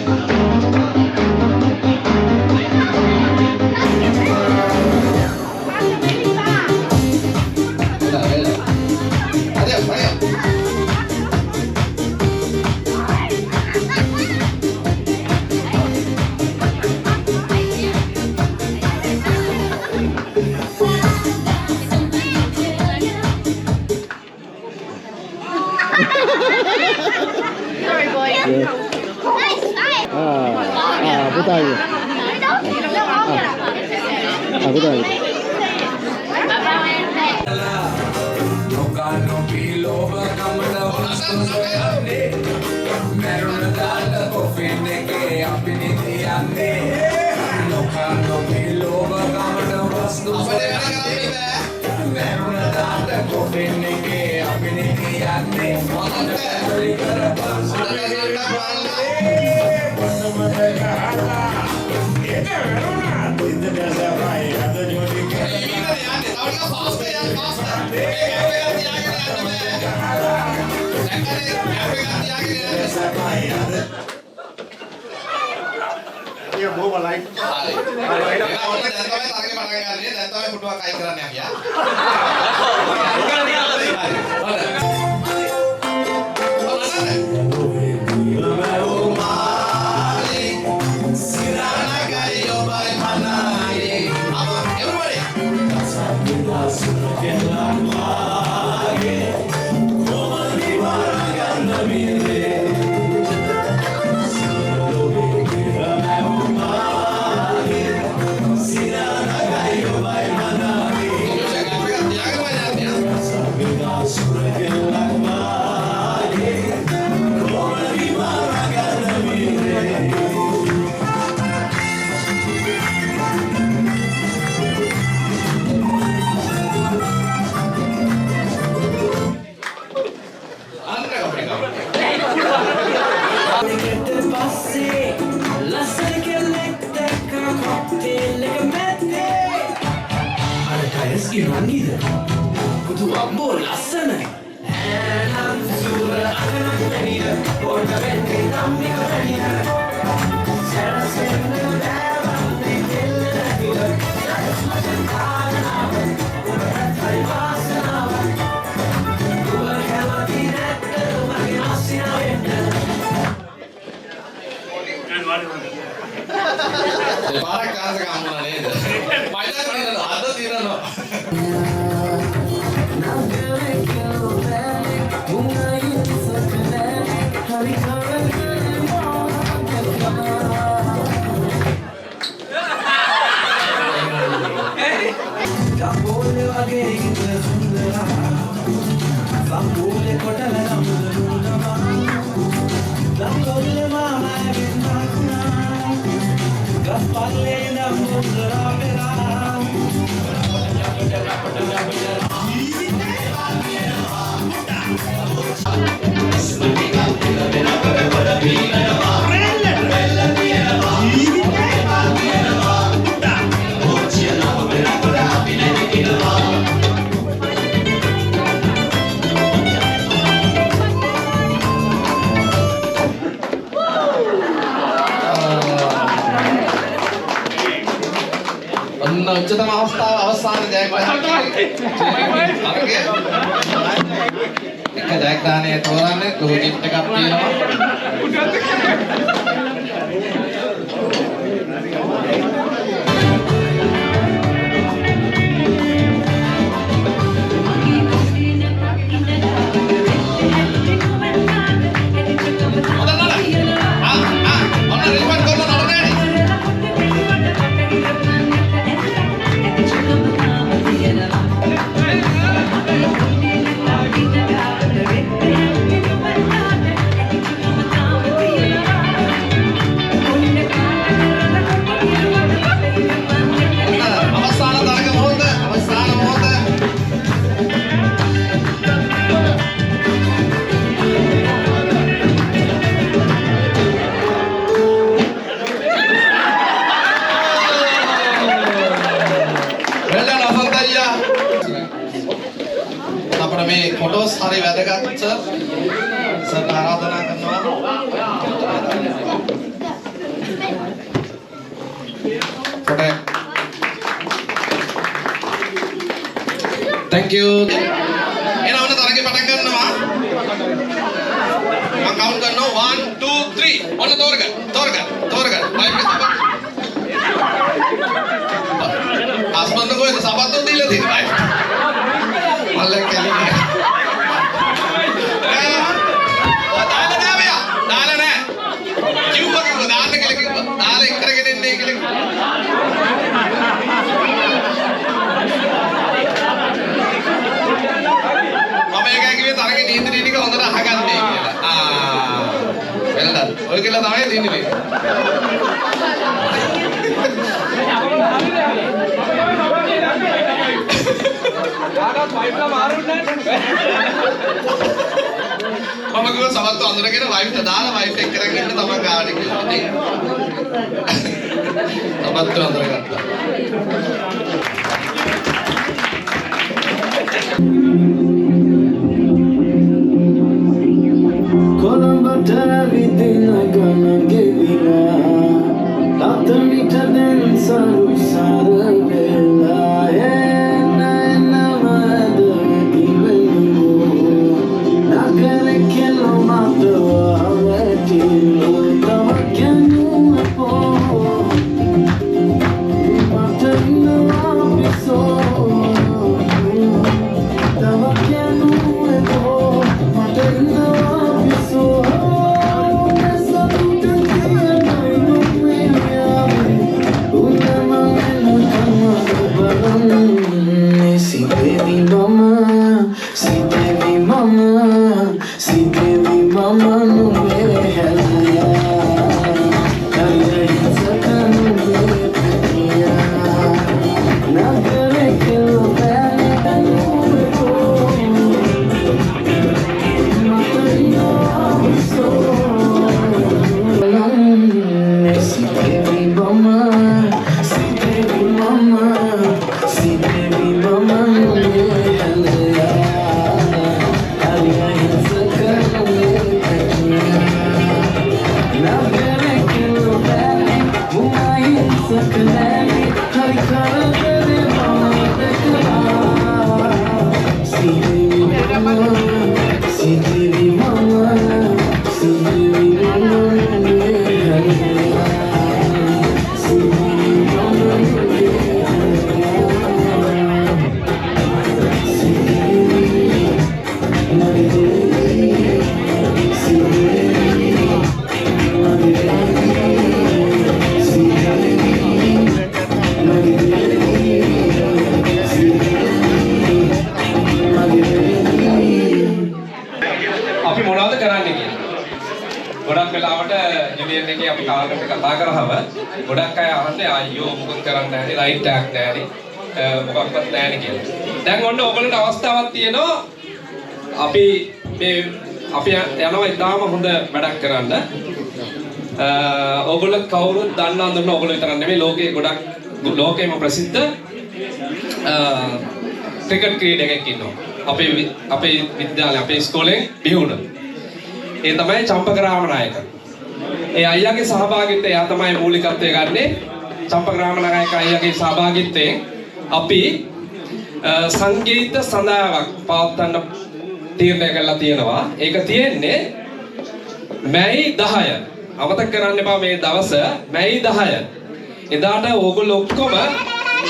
Sorry, boy. Putai. Putai. Iya, bawa lain. උච්චතම අවස්ථාව අවසානයේ එක ජයග්‍රහණය තෝරන්නේ ලොකු ගිෆ්ට් එකක් තියෙනවා. Thank you. Thank you. එහෙනම් ඔන්න තරගේ පටන් ගන්නවා. මම කවුන්ට් කරනවා 1 2 3. ඔන්න තෝරගන්න. මයික් එක සබත්. අස්මන්ද කොහෙද සබත් දීලා තියෙන්නේ මයික්. මල්ලක් කැලිනේ. දාලා නෑ. කිව්වා දාන්න කියලා කිව්වා. දාලා එක් කරගෙන ඉන්නේ කියලා කිව්වා. මම එකයි කිව්වේ තරගේ නීති ටික හොඳට අහගන්නයි කියලා. වෙලද? ඔය කියලා තමයි දෙන්නේ මේ. ආගත් වයිෆ්ලා මාරුන්නේ නැහැ. මම කිව්වා සමත්ව අඳුරගෙන වයිෆ්ට දාලා වයිෆ් එක්ක කරගෙන ඉන්න තමයි ගාඩි කියලා. සමත්ව අඳුරගත්තා. කොළඹට විදින ගණන් ගෙවිලා තතමිට දැන් සරුසර වෙලා එන්නමද දිවෙනු නගර කෙලෝ මතවා වැටිලෝ තව කැනුවපෝ මට ඉන්නවා පිසෝ තව කැනුවපෝ මට ඉන්නවා පිසෝ ගොඩක් අය අහන්නේ අයියෝ මොකද කරන්න නැහැ ලයිට් එකක් නැහැ මොකක්වත් නැහැ කියලා. දැන් ඔන්න ඔයගොල්ලන්ට අවස්ථාවක් තියෙනවා අපි යනවා ඉතාලම හොඳ වැඩක් කරන්න. ඔයගොල්ලෝ කවුරුත් දන්න අඳුරන ඔයගොල්ලෝ විතරක් නෙමෙයි ලෝකේම ප්‍රසිද්ධ ක්‍රිකට් ක්‍රීඩකයෙක් ඉන්නවා. අපේ විද්‍යාලේ අපේ ඉස්කෝලේ බිහුණ. ඒ තමයි චම්පක රාමනායක. ඒ අයියාගේ සහභාගීත්වය එයා තමයි මූලිකත්වය ගන්නෙ. චම්පක රාමනායක අයියාගේ සහභාගීත්වයෙන් අපි සංගීත සඳහාවක් පවත්වන්න තීරණය කළා තියෙනවා. ඒක තියෙන්නේ මැයි 10. අමතක කරන්න එපා මේ දවස මැයි 10. එදාට ඕගොල්ලෝ ඔක්කොම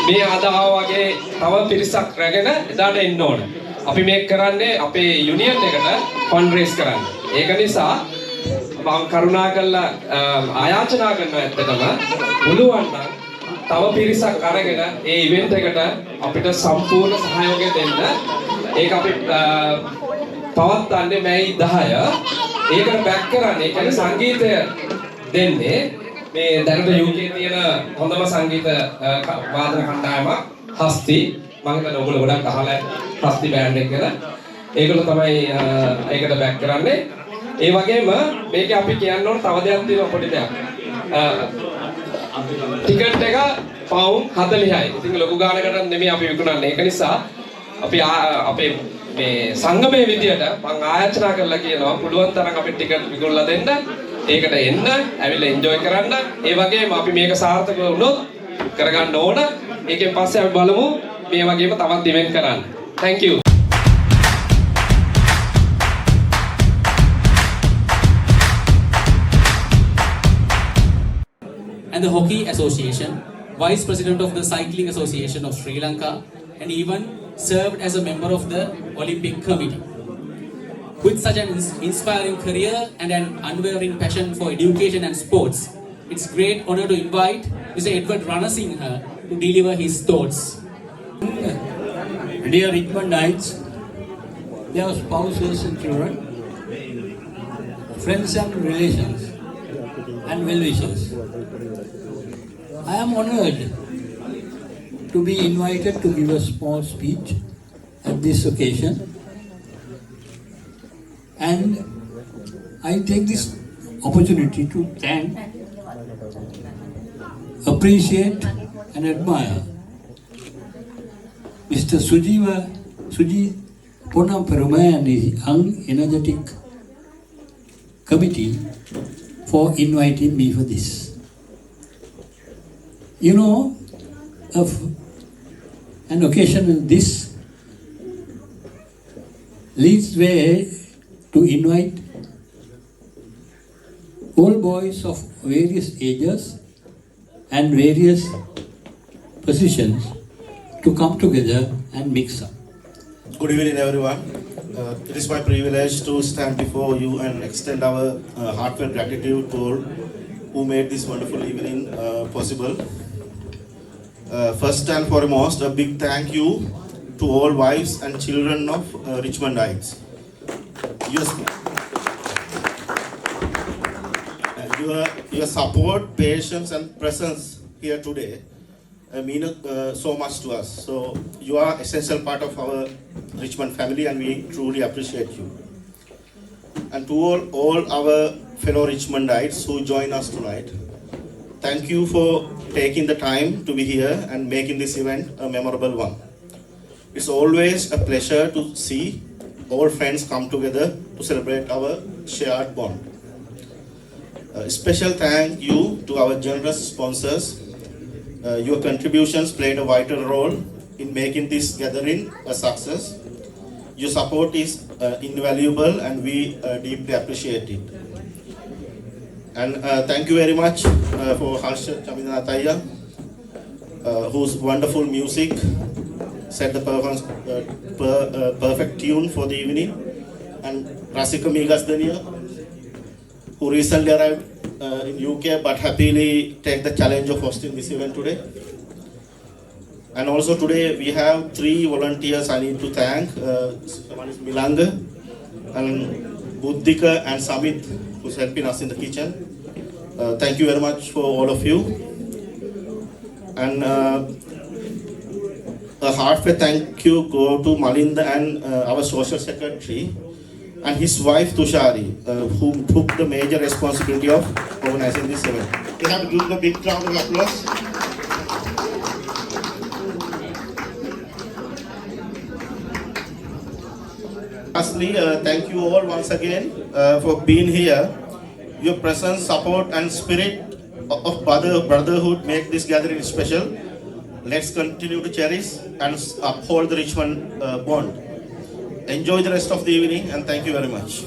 මේ අදාව වගේ තව පිරිසක් රැගෙන එදාට එන්න ඕන. අපි මේක කරන්නේ අපේ යුනියන් එකට ෆන්ඩ් රේස් කරන්න. ඒක නිසා මම කරුණා කරලා ආයාචනා කරනවා ඇත්තටම පුළුවන් නම් තව පිරිසක් අරගෙන ඒ ඉවෙන්ට් එකට අපිට සම්පූර්ණ සහයෝගය දෙන්න. ඒක අපි පවත්වන්නේ මැයි 10. ඒකට බැක් කරන්නේ ඒ කියන්නේ සංගීතය දෙන්නේ මේ දැනට UK තියෙන හොඳම සංගීත වාදන කණ්ඩායමක් හස්ති. මම හිතන්නේ ඔයගොල්ලෝ ගොඩක් අහලා හස්ති බෑන්ඩ් එක කියලා. ඒගොල්ලෝ තමයි ඒකට බැක් කරන්නේ. ඒ වගේම මේකේ අපි කියන්න ඕන තව දෙයක් තියෙනවා පොඩි දෙයක්. ටිකට් එක පවුන්ඩ් 40යි. ඉතින් ලොකු ගානකට නෙමෙයි අපි විකුණන්නේ. ඒක නිසා අපි අපේ මේ සංගමයේ විදියට මම ආයාචනා කරලා කියනවා පුළුවන් තරම් අපි ටිකට් විකුණලා දෙන්න. ඒකට එන්න, ඇවිල්ලා එන්ජොයි කරන්න. ඒ වගේම අපි මේක සාර්ථක වුණොත් කරගන්න ඕන. ඒකෙන් පස්සේ අපි බලමු මේ වගේම තවත් ඉවෙන්ට් කරන්න. Thank you. And the Hockey Association, Vice President of the Cycling Association of Sri Lanka, and even served as a member of the Olympic Committee. With such an inspiring career and an unwavering passion for education and sports, it's a great honor to invite Mr. Edward Ranasinghe to deliver his thoughts. Dear Richmondites, their spouses and children, friends and relations, and well-wishers. I am honored to be invited to give a small speech at this occasion, and I take this opportunity to thank, appreciate and admire Mr. Suji Ponamperuma and his young energetic committee for inviting me for this. You know, of an occasion like this leads way to invite all boys of various ages and various positions to come together and mix up. Good evening, everyone. It is my privilege to stand before you and extend our heartfelt gratitude to all who made this wonderful evening possible. First and foremost, a big thank you to all wives and children of Richmondites. Your support, patience, and presence here today mean so much to us. So you are essential part of our Richmond family, and we truly appreciate you. And to all our fellow Richmondites who join us tonight, thank you for taking the time to be here and making this event a memorable one. It's always a pleasure to see all friends come together to celebrate our shared bond. A special thank you to our generous sponsors. Your contributions played a vital role in making this gathering a success. Your support is invaluable, and we deeply appreciate it. And thank you very much for Harsha Chaminataya, whose wonderful music set the perfect tune for the evening, and Rasika Migasdania, who recently arrived in UK but happily take the challenge of hosting this event today. And also today we have 3 volunteers I need to thank. One is Milanga, and Buddhika and Samit, who's helping us in the kitchen. Thank you very much for all of you. And a heartfelt thank you go to Malinda and our social secretary and his wife Tushari, who took the major responsibility of organizing this event. We have to give a big round of applause. Lastly, thank you all once again for being here. Your presence, support and spirit of brotherhood make this gathering special. Let's continue to cherish and uphold the Richmond bond. Enjoy the rest of the evening, and thank you very much.